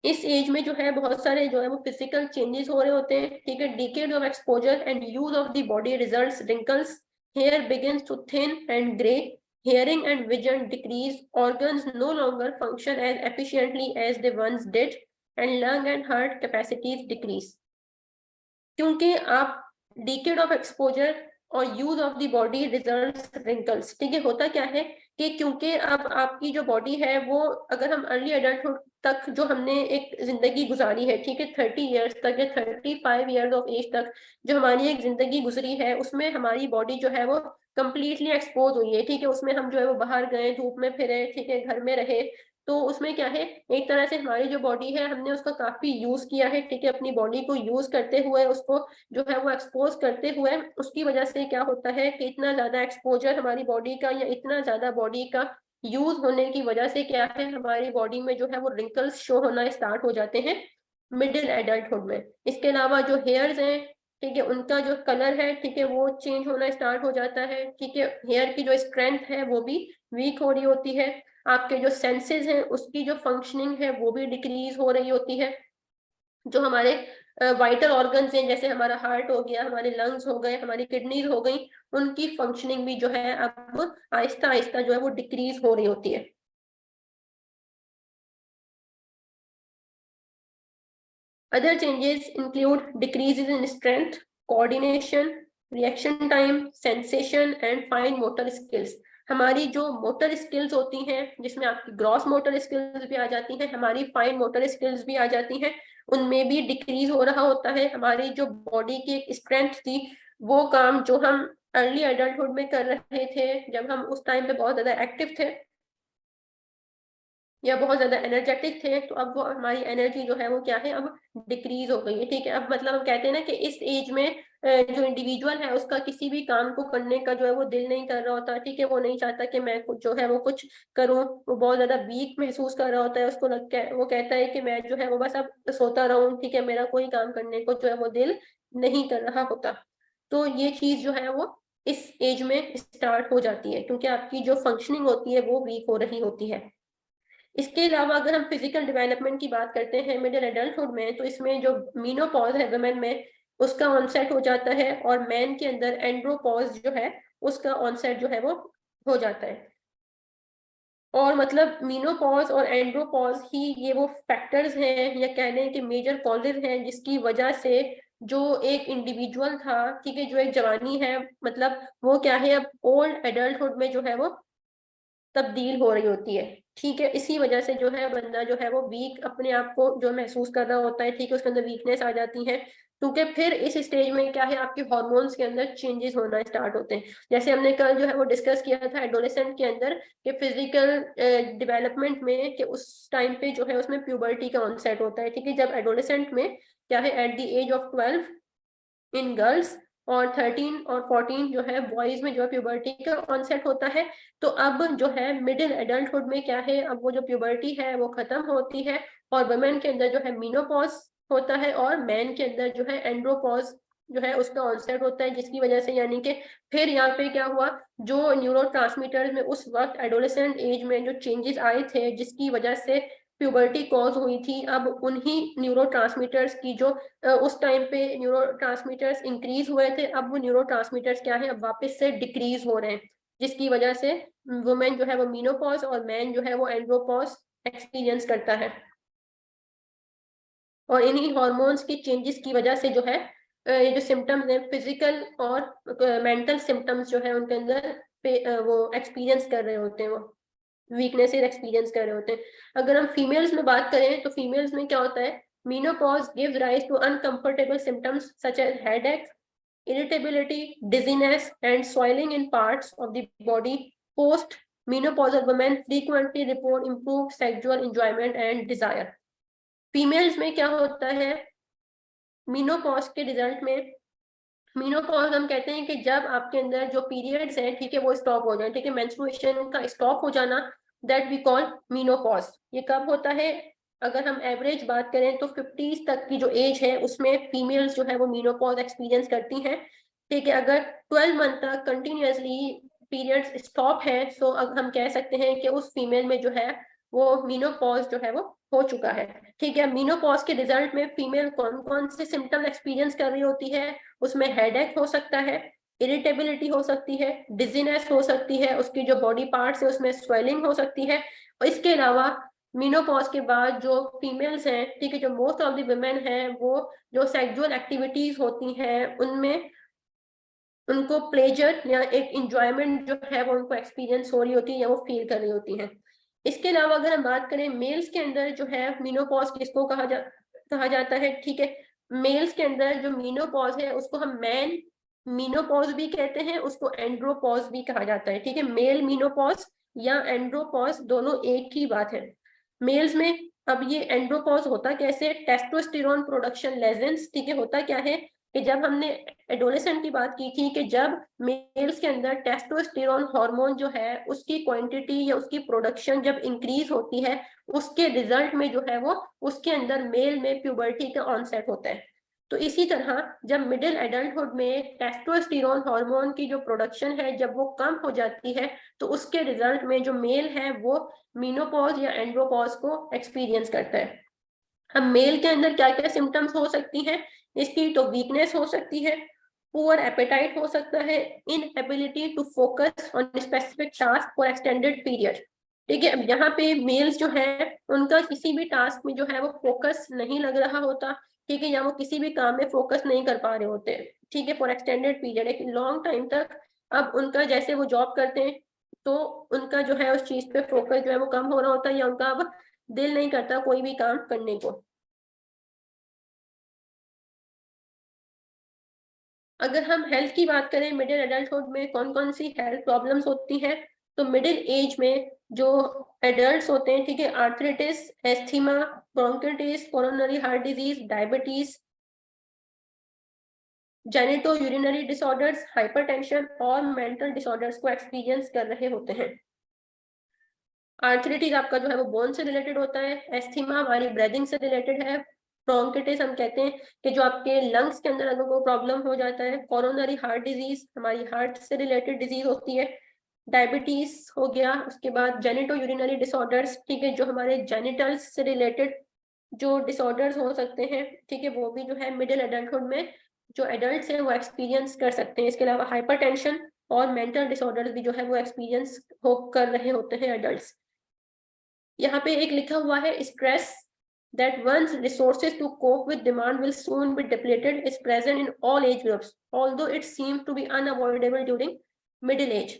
इस एज में जो है बहुत सारे जो है वो फिजिकल चेंजेस हो रहे होते हैं, ठीक है? Decade of exposure and use of the body results wrinkles, hair begins to thin and grey, hearing and vision decrease, organs no longer function as efficiently as they once did, and lung and heart capacities decrease. क्योंकि आप डिकेड ऑफ एक्सपोजर और use of the body results wrinkles, ठीक है? होता क्या है कि क्योंकि अब आपकी जो बॉडी है वो, अगर हम अर्ली एडल्टहुड तक जो हमने एक जिंदगी गुजारी है, ठीक है, 30 ईयर्स तक या 35 ईयर्स ऑफ एज तक जो हमारी एक जिंदगी गुजरी है, उसमें हमारी बॉडी जो है वो कंप्लीटली एक्सपोज हुई है, ठीक है? उसमें हम जो है वो बाहर गए, धूप में फिरे, ठीक है, घर में रहे, तो उसमें क्या है, एक तरह से हमारी जो बॉडी है हमने उसका काफी यूज किया है, ठीक है? अपनी बॉडी को यूज करते हुए उसको जो है वो एक्सपोज करते हुए, उसकी वजह से क्या होता है कि इतना ज्यादा एक्सपोजर हमारी बॉडी का या इतना ज्यादा बॉडी का यूज होने की वजह से क्या है, हमारी बॉडी में जो है वो रिंकल्स शो होना स्टार्ट हो जाते हैं मिडिल एडल्टहुड में। इसके अलावा जो हेयर्स हैं, ठीक है, उनका जो कलर है, ठीक है, वो चेंज होना स्टार्ट हो जाता है, ठीक है? हेयर की जो स्ट्रेंथ है वो भी वीक हो रही होती है। आपके जो सेंसेस हैं उसकी जो फंक्शनिंग है वो भी डिक्रीज हो रही होती है। जो हमारे वाइटल ऑर्गन्स हैं, जैसे हमारा हार्ट हो गया, हमारे लंग्स हो गए, हमारी किडनीज हो गई, उनकी फंक्शनिंग भी जो है अब आहिस्ता आहिस्ता जो है वो डिक्रीज हो रही होती है। Other changes include decreases in strength, coordination, reaction time, sensation and fine motor skills. हमारी जो मोटर स्किल्स होती हैं, जिसमें आपकी ग्रॉस मोटर स्किल्स भी आ जाती हैं, हमारी फाइन मोटर स्किल्स भी आ जाती हैं, उनमें भी डिक्रीज हो रहा होता है। हमारी जो बॉडी की एक स्ट्रेंथ थी, वो काम जो हम अर्ली एडल्टहुड में कर रहे थे, जब हम उस टाइम पे बहुत ज्यादा एक्टिव थे या बहुत ज़्यादा एनर्जेटिक थे, तो अब वो हमारी एनर्जी जो है वो क्या है, अब डिक्रीज़ हो गई है, ठीक है? अब मतलब हम कहते हैं ना कि इस एज में जो इंडिविजुअल है उसका किसी भी काम को करने का जो है वो दिल नहीं कर रहा होता, ठीक है? वो नहीं चाहता कि मैं कुछ जो है वो कुछ करूँ, वो बहुत ज़्यादा वीक महसूस कर रहा होता है, उसको लगता है, वो कहता है कि मैं जो है वो बस अब सोता रहूँ, ठीक है? मेरा कोई काम करने को जो है वो दिल नहीं कर रहा होता। तो ये चीज़ जो है वो इस एज में स्टार्ट हो जाती है, क्योंकि आपकी जो फंक्शनिंग होती है वो वीक हो रही होती है। इसके अलावा अगर हम फिजिकल डेवलपमेंट की बात करते हैं मिडिल एडल्टहुड में, तो इसमें जो मीनोपॉज है वुमेन में, उसका ऑनसेट हो जाता है, और मैन के अंदर एंड्रोपॉज जो है उसका ऑनसेट जो है वो हो जाता है। और मतलब मीनोपॉज और एंड्रोपॉज ही ये वो फैक्टर्स हैं, या कह लें कि मेजर कॉजेज हैं, जिसकी वजह से जो एक इंडिविजुअल था, ठीक है, जो एक जवानी है, मतलब वो क्या है, अब ओल्ड एडल्टहुड में जो है वो तब्दील हो रही होती है, ठीक है? इसी वजह से जो है बंदा जो है वो वीक अपने आप को जो महसूस कर रहा होता है, ठीक है, उसके अंदर वीकनेस आ जाती है, क्योंकि फिर इस स्टेज में क्या है, आपके हार्मोन्स के अंदर चेंजेस होना स्टार्ट होते हैं। जैसे हमने कल जो है वो डिस्कस किया था एडोलेसेंट के अंदर कि फिजिकल डेवलपमेंट में, कि उस टाइम पे जो है उसमें प्यूबर्टी का ऑनसेट होता है, ठीक है? जब एडोलेसेंट में क्या है, at the age of 12 in girls, और 13 और 14 जो है बॉयज में जो है प्यूबर्टी का ऑनसेट होता है। तो अब जो है मिडिल एडल्टहुड में क्या है, अब वो जो प्यूबर्टी है वो खत्म होती है, और वुमेन के अंदर जो है मीनोपॉज होता है, और मैन के अंदर जो है एंड्रोपॉज जो है उसका ऑनसेट होता है, जिसकी वजह से यानी कि फिर यहाँ पे क्या हुआ, जो न्यूरो में उस वक्त एडोलेसेंट एज में जो चेंजेस आए थे, जिसकी वजह से प्यूबर्टी कॉज हुई थी, अब उन्हीं न्यूरो की जो उस टाइम पे न्यूरोट्रांसमीटर्स इंक्रीज हुए थे, अब वो न्यूरोट्रांसमीटर्स क्या है, अब वापस से डिक्रीज हो रहे हैं, जिसकी वजह से वुमेन जो है वो मीनोपॉज और मैन जो है वो एंड्रोपॉज एक्सपीरियंस करता है। और इन्हीं हॉर्मोन्स के चेंजेस की वजह से जो है ये जो सिम्टम्स हैं फिजिकल और मेंटल सिम्टम्स जो है उनके अंदर वो एक्सपीरियंस कर रहे होते हैं, वो वीकनेसेस एक्सपीरियंस कर रहे होते हैं। अगर हम फीमेल्स में बात करें तो फीमेल्स में क्या होता है, menopause gives rise to uncomfortable symptoms such as headache, irritability, dizziness and swelling in parts of the body. Post menopausal women frequently report improved sexual enjoyment and desire. Females में क्या होता है, मीनोपॉज के रिजल्ट में, मीनोपॉज हम कहते हैं कि जब आपके अंदर जो पीरियड्स हैं, ठीक है, वो स्टॉप हो जाए, ठीक है, मेंस्ट्रुएशन का स्टॉप हो जाना, दैट वी कॉल मीनोपॉज। ये कब होता है? अगर हम एवरेज बात करें तो 50s तक की जो एज है उसमें फीमेल्स जो है वो मीनोपॉज एक्सपीरियंस करती हैं। ठीक है, अगर 12 मंथ तक कंटिन्यूअसली पीरियड्स स्टॉप है तो अब हम कह सकते हैं कि उस फीमेल में जो है वो मीनोपॉज जो है वो हो चुका है। ठीक है, मीनोपॉज के रिजल्ट में फीमेल कौन कौन से सिम्टम एक्सपीरियंस कर रही होती है? उसमें हेडेक हो सकता है, इरिटेबिलिटी हो सकती है, डिजीनेस हो सकती है, उसकी जो बॉडी पार्ट्स है उसमें स्वेलिंग हो सकती है। और इसके अलावा मीनोपॉज के बाद जो फीमेल्स हैं, ठीक है, जो मोस्ट ऑफ द वुमेन हैं, वो जो सेक्सुअल एक्टिविटीज होती हैं उनमें उनको प्लेजर या एक इंजॉयमेंट जो है वो उनको एक्सपीरियंस हो रही होती है या वो फील कर रही होती हैं। इसके अलावा अगर हम बात करें मेल्स के अंदर जो है मीनोपॉज किसको कहा जाता है? ठीक है, मेल्स के अंदर जो मीनोपॉज है उसको हम मैन मीनोपॉज भी कहते हैं, उसको एंड्रोपॉज भी कहा जाता है। ठीक है, मेल मीनोपॉज या एंड्रोपॉज दोनों एक ही बात है। मेल्स में अब ये एंड्रोपॉज होता कैसे? Testosterone production lessens. ठीक है, होता क्या है कि जब हमने एडोलेसेंट की बात की थी कि जब मेल्स के अंदर टेस्टोस्टेरोन हार्मोन जो है उसकी क्वांटिटी या उसकी प्रोडक्शन जब इंक्रीज होती है, उसके रिजल्ट में जो है वो उसके अंदर मेल में प्यूबर्टी का ऑनसेट होता है। तो इसी तरह जब मिडिल एडल्टहुड में टेस्टोस्टेरोन हार्मोन की जो प्रोडक्शन है जब वो कम हो जाती है, तो उसके रिजल्ट में जो मेल है वो मीनोपॉज या एंड्रोपॉज को एक्सपीरियंस करता है। अब मेल के अंदर क्या क्या सिम्टम्स हो सकती हैं? इसकी तो वीकनेस हो सकती है, पुअर एपेटाइट हो सकता है, inability to focus on specific task for extended period. ठीक है, अब यहाँ पे मेल्स जो है उनका किसी भी टास्क में जो है वो फोकस नहीं लग रहा होता। ठीक है, या वो किसी भी काम में फोकस नहीं कर पा रहे होते। ठीक है, फॉर एक्सटेंडेड पीरियड, एक लॉन्ग टाइम तक। अब उनका जैसे वो जॉब करते हैं तो उनका जो है उस चीज पे फोकस जो है वो कम हो रहा होता है, या उनका अब दिल नहीं करता कोई भी काम करने को। अगर हम हेल्थ की बात करें, मिडिल एडल्टहुड में कौन कौन सी हेल्थ प्रॉब्लम्स होती हैं? तो मिडिल एज में जो एडल्ट्स होते हैं, ठीक है, arthritis, asthma, bronchitis, coronary heart disease, diabetes, genito urinary disorders, hypertension और मेंटल डिसऑर्डर्स को एक्सपीरियंस कर रहे होते हैं। आर्थराइटिस आपका जो है वो बोन से रिलेटेड होता है, एस्थीमा हमारी ब्रीदिंग से रिलेटेड है, ब्रोंकाइटिस हम कहते हैं कि जो आपके लंग्स के अंदर अगर कोई प्रॉब्लम हो जाता है, कोरोनरी हार्ट डिजीज हमारी हार्ट से रिलेटेड डिजीज होती है, डायबिटीज हो गया, उसके बाद जेनिटो यूरिनरी डिसऑर्डर्स, ठीक है, जो हमारे जेनिटल्स से रिलेटेड जो डिसऑर्डर्स हो सकते हैं, ठीक है, वो भी जो है मिडिल एडल्टहुड में जो एडल्ट्स हैं वो एक्सपीरियंस कर सकते हैं। इसके अलावा हाइपरटेंशन और मेंटल डिसऑर्डर्स भी जो है वो एक्सपीरियंस कर रहे होते हैं एडल्ट्स। यहाँ पे एक लिखा हुआ है stress that one's resources to cope with demand will soon be depleted is present in all age groups although it seems to be unavoidable during middle age।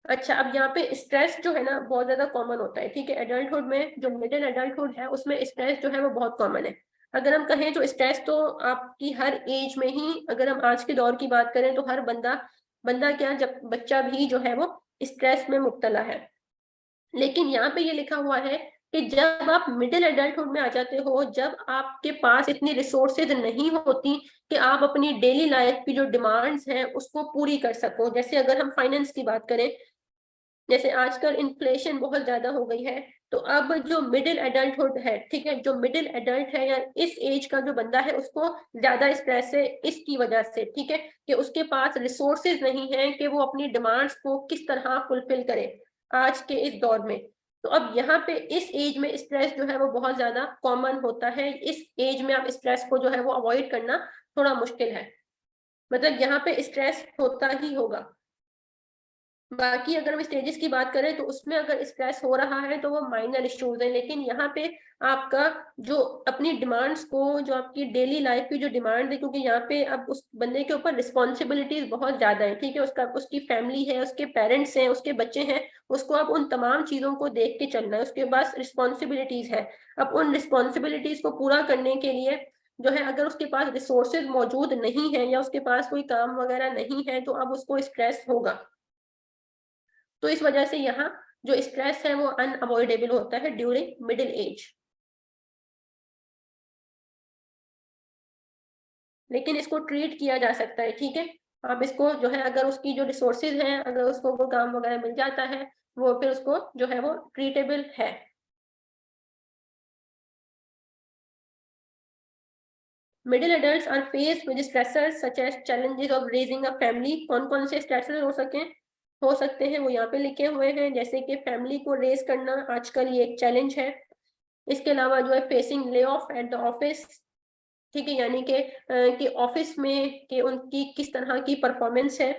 अच्छा, अब यहाँ पे स्ट्रेस जो है ना बहुत ज्यादा कॉमन होता है। ठीक है, एडल्टहुड में जो मिडिल एडल्टहुड है उसमें स्ट्रेस जो है वो बहुत कॉमन है। अगर हम कहें तो स्ट्रेस तो आपकी हर एज में ही, अगर हम आज के दौर की बात करें तो हर बंदा बंदा क्या, जब बच्चा भी जो है वो स्ट्रेस में मुब्तला है। लेकिन यहाँ पे ये लिखा हुआ है कि जब आप मिडिल एडल्टहुड में आ जाते हो, जब आपके पास इतनी रिसोर्सेज नहीं होती कि आप अपनी डेली लाइफ की जो डिमांड्स हैं उसको पूरी कर सको। जैसे अगर हम फाइनेंस की बात करें, जैसे आजकल इन्फ्लेशन बहुत ज्यादा हो गई है, तो अब जो मिडिल एडल्टहुड है, ठीक है, जो मिडिल एडल्ट है या इस एज का जो बंदा है उसको ज्यादा स्ट्रेस है इसकी वजह से। ठीक है, कि उसके पास रिसोर्सेज नहीं है कि वो अपनी डिमांड्स को किस तरह फुलफिल करे आज के इस दौर में। तो अब यहाँ पे इस एज में स्ट्रेस जो है वो बहुत ज्यादा कॉमन होता है। इस एज में आप स्ट्रेस को जो है वो अवॉइड करना थोड़ा मुश्किल है, मतलब यहाँ पे स्ट्रेस होता ही होगा। बाकी अगर हम स्टेजेस की बात करें तो उसमें अगर स्ट्रेस हो रहा है तो वो माइनर इश्यूज है, लेकिन यहाँ पे आपका जो अपनी डिमांड्स को, जो आपकी डेली लाइफ की जो डिमांड है, क्योंकि यहाँ पे अब उस बंदे के ऊपर रिस्पॉन्सिबिलिटीज बहुत ज्यादा है। ठीक है, उसका उसकी फैमिली है, उसके पेरेंट्स हैं, उसके बच्चे हैं, उसको अब उन तमाम चीजों को देख के चलना है, उसके पास रिस्पॉन्सिबिलिटीज है। अब उन रिस्पॉन्सिबिलिटीज को पूरा करने के लिए जो है अगर उसके पास रिसोर्सेज मौजूद नहीं है या उसके पास कोई काम वगैरह नहीं है तो अब उसको स्ट्रेस होगा। तो इस वजह से यहाँ जो स्ट्रेस है वो अनअवॉइडेबल होता है ड्यूरिंग मिडिल एज, लेकिन इसको ट्रीट किया जा सकता है। ठीक है, आप इसको जो है अगर उसकी जो रिसोर्सेज हैं, अगर उसको वो काम वगैरह मिल जाता है, वो फिर उसको जो है वो ट्रीटेबल है। Middle adults are faced with stressors such as challenges of raising a family. कौन कौन से स्ट्रेसर्स हो सकते हैं वो यहाँ पे लिखे हुए हैं, जैसे कि फैमिली को रेज करना आजकल ये एक चैलेंज है। इसके अलावा जो है facing lay off at the office, ठीक है, यानी कि ऑफिस में कि उनकी किस तरह की परफॉर्मेंस है,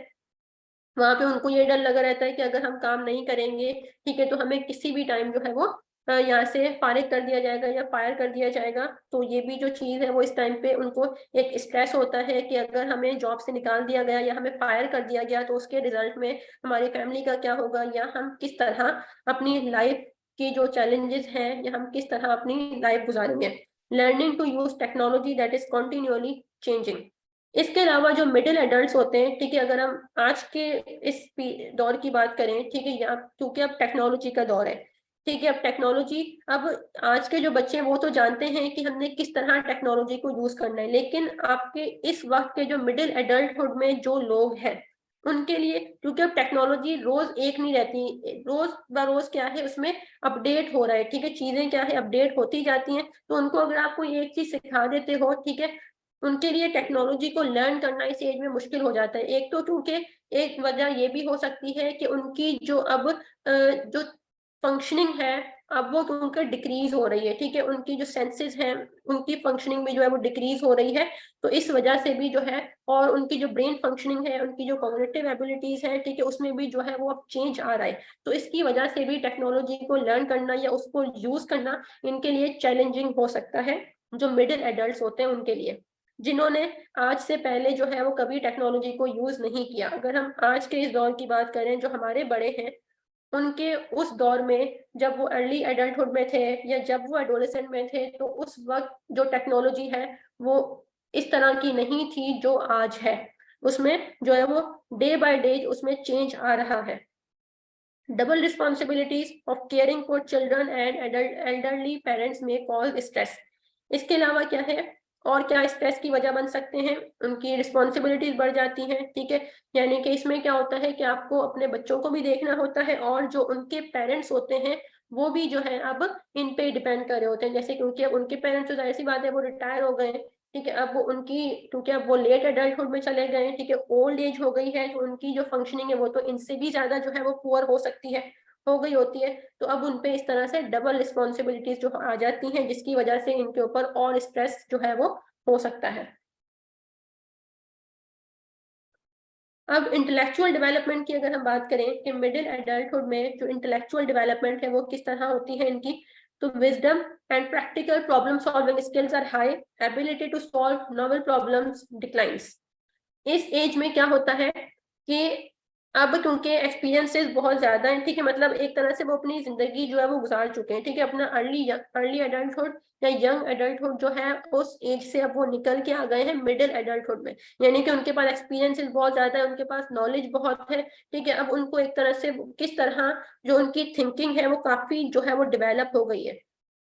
वहां पे उनको ये डर लगा रहता है कि अगर हम काम नहीं करेंगे, ठीक है, तो हमें किसी भी टाइम जो है वो यहाँ से फारिग कर दिया जाएगा या फायर कर दिया जाएगा। तो ये भी जो चीज है वो इस टाइम पे उनको एक स्ट्रेस होता है कि अगर हमें जॉब से निकाल दिया गया या हमें फायर कर दिया गया तो उसके रिजल्ट में हमारी फैमिली का क्या होगा, या हम किस तरह अपनी लाइफ की जो चैलेंजेस हैं या हम किस तरह अपनी लाइफ गुजारेंगे। Learning to use technology that is continuously changing. इसके अलावा जो मिडिल एडल्ट्स होते हैं, ठीक है, अगर हम आज के इस दौर की बात करें, ठीक है, या क्योंकि अब टेक्नोलॉजी का दौर है, ठीक है, अब टेक्नोलॉजी, अब आज के जो बच्चे हैं वो तो जानते हैं कि हमने किस तरह टेक्नोलॉजी को यूज करना है, लेकिन आपके इस वक्त के जो मिडिल एडल्टहुड में जो लोग हैं उनके लिए, क्योंकि अब टेक्नोलॉजी रोज एक नहीं रहती, रोज ब रोज क्या है उसमें अपडेट हो रहा है, ठीक है, चीजें क्या है अपडेट होती जाती हैं। तो उनको अगर आप कोई एक चीज सिखा देते हो, ठीक है, उनके लिए टेक्नोलॉजी को लर्न करना इस एज में मुश्किल हो जाता है। एक तो क्योंकि एक वजह ये भी हो सकती है कि उनकी जो अब जो फंक्शनिंग है, अब वो उनका डिक्रीज हो रही है, ठीक है, उनकी जो सेंसेस हैं उनकी फंक्शनिंग में जो है वो डिक्रीज हो रही है। तो इस वजह से भी जो है, और उनकी जो ब्रेन फंक्शनिंग है, उनकी जो कॉग्निटिव एबिलिटीज है, ठीक है, उसमें भी जो है वो अब चेंज आ रहा है। तो इसकी वजह से भी टेक्नोलॉजी को लर्न करना या उसको यूज करना इनके लिए चैलेंजिंग हो सकता है, जो मिडिल एडल्ट होते हैं उनके लिए, जिन्होंने आज से पहले जो है वो कभी टेक्नोलॉजी को यूज नहीं किया। अगर हम आज के इस दौर की बात करें, जो हमारे बड़े हैं, उनके उस दौर में जब वो अर्ली एडल्टहुड में थे या जब वो एडोलेसेंट में थे, तो उस वक्त जो टेक्नोलॉजी है वो इस तरह की नहीं थी जो आज है। उसमें जो है वो डे बाय डे उसमें चेंज आ रहा है। Double responsibilities of caring for children and elderly parents में कॉज स्ट्रेस। इसके अलावा क्या है, और क्या स्ट्रेस की वजह बन सकते हैं, उनकी रिस्पॉन्सिबिलिटीज बढ़ जाती हैं, ठीक है, यानी कि इसमें क्या होता है कि आपको अपने बच्चों को भी देखना होता है और जो उनके पेरेंट्स होते हैं वो भी जो है अब इन पे डिपेंड कर रहे होते हैं। जैसे क्योंकि अब उनके पेरेंट्स तो जाहिर सी बात है वो रिटायर हो गए, ठीक है, अब वो उनकी, क्योंकि अब वो लेट एडल्टहुड में चले गए, ठीक है, ओल्ड एज हो गई है, तो उनकी जो फंक्शनिंग है वो तो इनसे भी ज्यादा जो है वो पुअर हो सकती है, हो गई होती है। तो अब उन पे इस तरह से डबल रिस्पॉन्सिबिलिटीज जो आ जाती हैं, जिसकी वजह से इनके ऊपर और स्ट्रेस जो है वो हो सकता है। अब इंटेलेक्चुअल डेवलपमेंट की अगर हम बात करें कि मिडिल एडल्टहुड में जो इंटेलेक्चुअल डेवलपमेंट है वो किस तरह होती है इनकी, तो wisdom and practical problem solving skills are high, ability to solve novel problems declines. इस एज में क्या होता है कि अब क्योंकि एक्सपीरियंसेस बहुत ज्यादा हैं, ठीक है, मतलब एक तरह से वो अपनी जिंदगी जो है वो गुजार चुके हैं, ठीक है, अपना अर्ली एडल्टहुड या यंग एडल्टहुड जो है उस एज से अब वो निकल के आ गए हैं मिडिल एडल्टहुड में, यानी कि उनके पास एक्सपीरियंसेस बहुत ज्यादा है, उनके पास नॉलेज बहुत है, ठीक है, अब उनको एक तरह से किस तरह जो उनकी थिंकिंग है वो काफी जो है वो डेवलप हो गई है।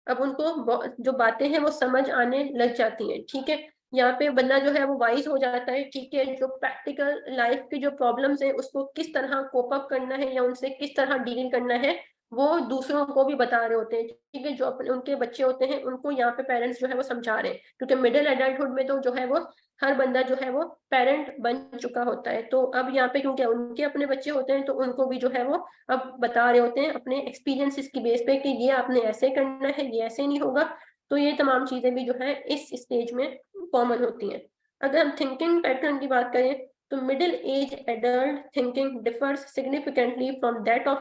अब उनको जो बातें हैं वो समझ आने लग जाती हैं, ठीक है, यहाँ पे बंदा जो है वो वाइज हो जाता है, ठीक है, जो प्रैक्टिकल लाइफ की जो प्रॉब्लम्स है उसको किस तरह कोप अप करना है या उनसे किस तरह डील करना है वो दूसरों को भी बता रहे होते हैं, ठीक है, जो अपने उनके बच्चे होते हैं उनको यहाँ पे पेरेंट्स जो है वो समझा रहे हैं, क्योंकि मिडिल एडल्टहुड में तो जो है वो हर बंदा जो है वो पेरेंट बन चुका होता है। तो अब यहाँ पे क्योंकि उनके अपने बच्चे होते हैं तो उनको भी जो है वो अब बता रहे होते हैं अपने एक्सपीरियंसेस की बेस पे कि ये आपने ऐसे करना है, ये ऐसे नहीं होगा। तो ये तमाम चीजें भी जो है इस स्टेज में कॉमन होती हैं। अगर हम थिंकिंग पैटर्न की बात करें, तो middle age adult thinking differs significantly from that of